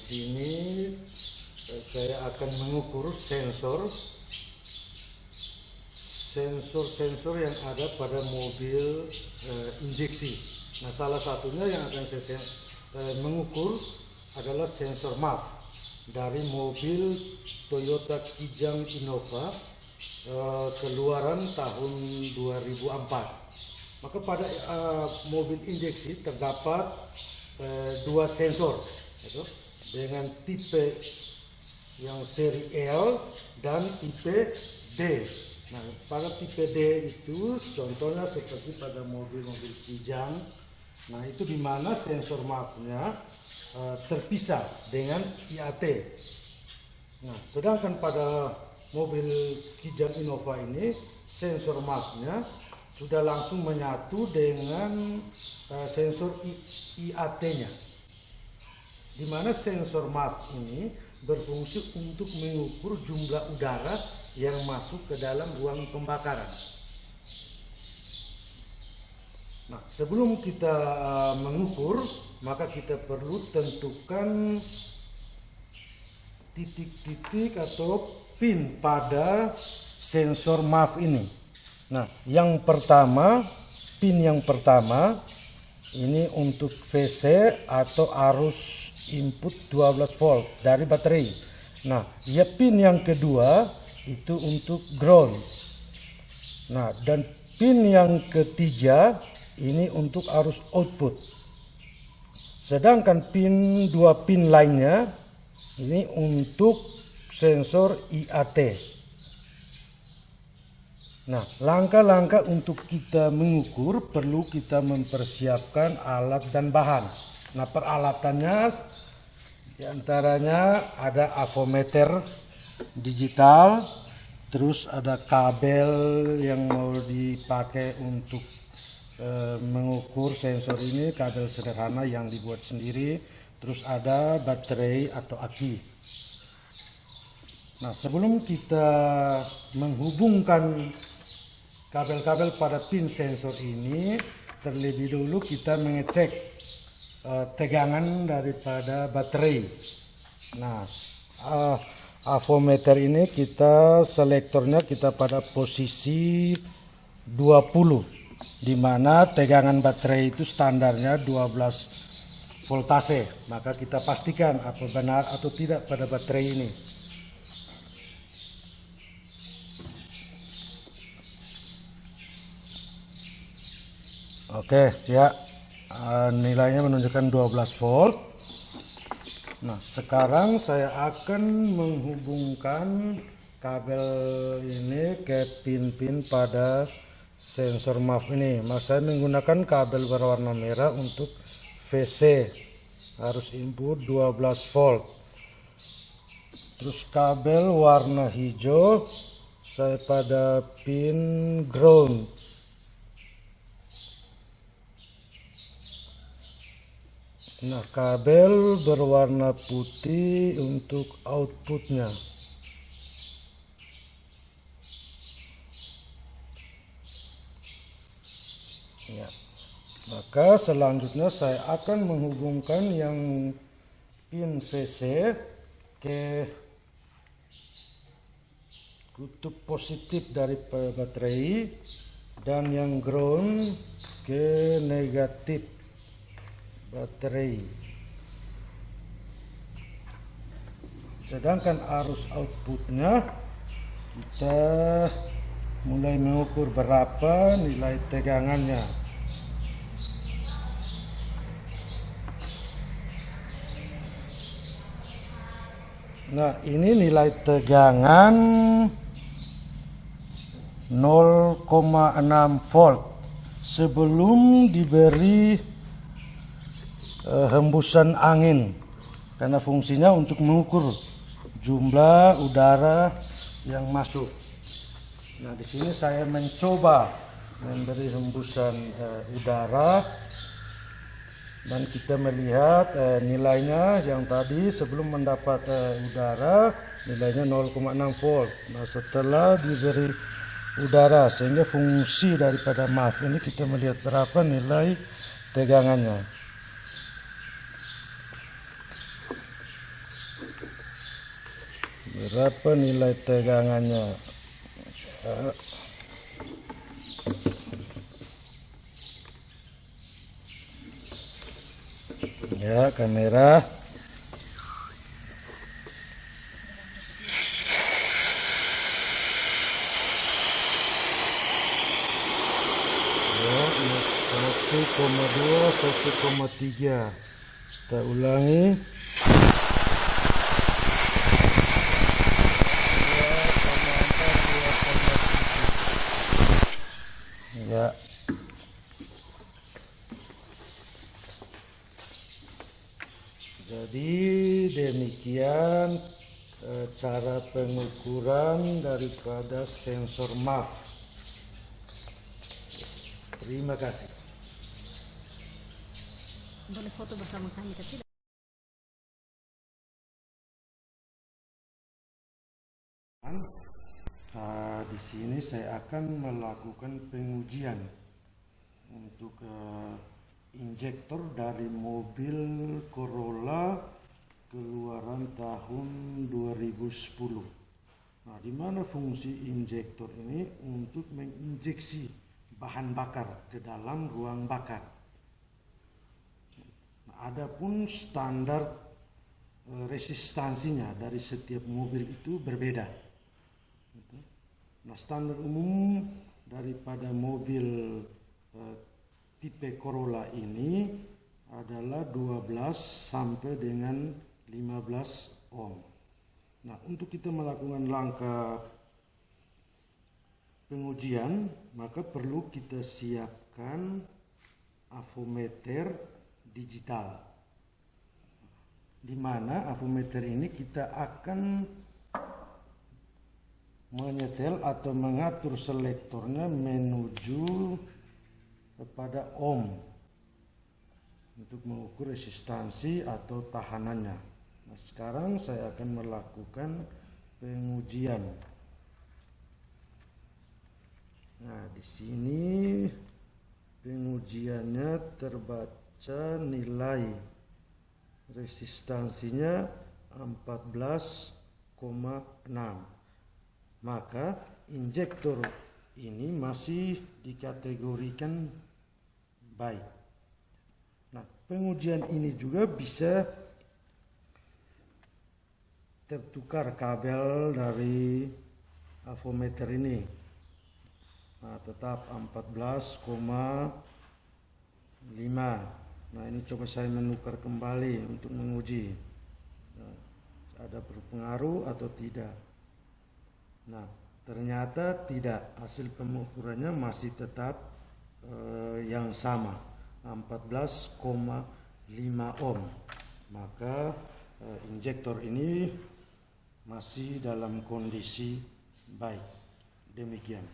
di sini saya akan mengukur sensor yang ada pada mobil injeksi. Nah, salah satunya yang akan saya mengukur adalah sensor MAF dari mobil Toyota Kijang Innova keluaran tahun 2004. Maka pada mobil injeksi terdapat dua sensor, dengan tipe yang seri L dan tipe D. Nah, pada tipe D itu contohnya seperti pada mobil-mobil Kijang. Nah, itu di mana sensor MAF-nya terpisah dengan IAT. Nah, sedangkan pada mobil Kijang Innova ini sensor MAF-nya sudah langsung menyatu dengan sensor IAT-nya, di mana sensor MAF ini berfungsi untuk mengukur jumlah udara yang masuk ke dalam ruang pembakaran. Nah, sebelum kita mengukur, maka kita perlu tentukan titik-titik atau pin pada sensor MAF ini. Nah, pin yang pertama ini untuk VC atau arus input 12 volt dari baterai. Nah, pin yang kedua itu untuk ground. Nah, dan pin yang ketiga ini untuk arus output. Sedangkan dua pin lainnya ini untuk sensor IAT. Nah, langkah-langkah untuk kita mengukur perlu kita mempersiapkan alat dan bahan. Nah, peralatannya diantaranya ada avometer digital, terus ada kabel yang mau dipakai untuk mengukur sensor ini, kabel sederhana yang dibuat sendiri, terus ada baterai atau aki. Nah, sebelum kita menghubungkan kabel-kabel pada pin sensor ini, terlebih dulu kita mengecek tegangan daripada baterai. Nah, avometer ini selektornya kita pada posisi 20, di mana tegangan baterai itu standarnya 12 voltase. Maka kita pastikan apa benar atau tidak pada baterai ini. Oke, ya, nilainya menunjukkan 12 volt. Nah, sekarang saya akan menghubungkan kabel ini ke pin-pin pada sensor MAF ini. Saya menggunakan kabel berwarna merah untuk VC, arus input 12 volt. Terus kabel warna hijau saya pada pin ground. Nah, kabel berwarna putih untuk outputnya. Ya. Maka selanjutnya saya akan menghubungkan yang pin VC ke kutub positif dari baterai dan yang ground ke negatif baterai. Sedangkan arus outputnya kita mulai mengukur berapa nilai tegangannya. Nah, ini nilai tegangan 0,6 volt sebelum diberi hembusan angin, karena fungsinya untuk mengukur jumlah udara yang masuk. Nah, di sini saya mencoba memberi hembusan udara dan kita melihat nilainya yang tadi sebelum mendapat udara nilainya 0,6 volt. Nah, setelah diberi udara sehingga fungsi daripada MAF ini kita melihat berapa nilai tegangannya. Berapa nilai tegangannya? Ya, kamera. Ya, 1,2, 1,3. Kita ulangi. Ya. Jadi demikian cara pengukuran daripada sensor MAF. Terima kasih. Boleh foto bersama kami atau tidak? Di sini saya akan melakukan pengujian untuk injektor dari mobil Corolla keluaran tahun 2010. Nah, di mana fungsi injektor ini? Untuk menginjeksi bahan bakar ke dalam ruang bakar. Nah, adapun standar resistansinya dari setiap mobil itu berbeda. Nah, standar umum daripada mobil tipe Corolla ini adalah 12 sampai dengan 15 ohm. Nah, untuk kita melakukan langkah pengujian, maka perlu kita siapkan avometer digital, di mana avometer ini kita akan menyetel atau mengatur selektornya menuju kepada ohm untuk mengukur resistansi atau tahanannya. Nah, sekarang saya akan melakukan pengujian. Nah, di sini pengujiannya terbaca nilai resistansinya 14,6. Maka injektor ini masih dikategorikan baik. Nah, pengujian ini juga bisa tertukar kabel dari avometer ini. Nah, tetap 14,5. Nah, ini coba saya menukar kembali untuk menguji. Nah, ada berpengaruh atau tidak? Nah, ternyata tidak. Hasil pengukurannya masih tetap yang sama, 14,5 ohm. Maka injektor ini masih dalam kondisi baik. Demikian.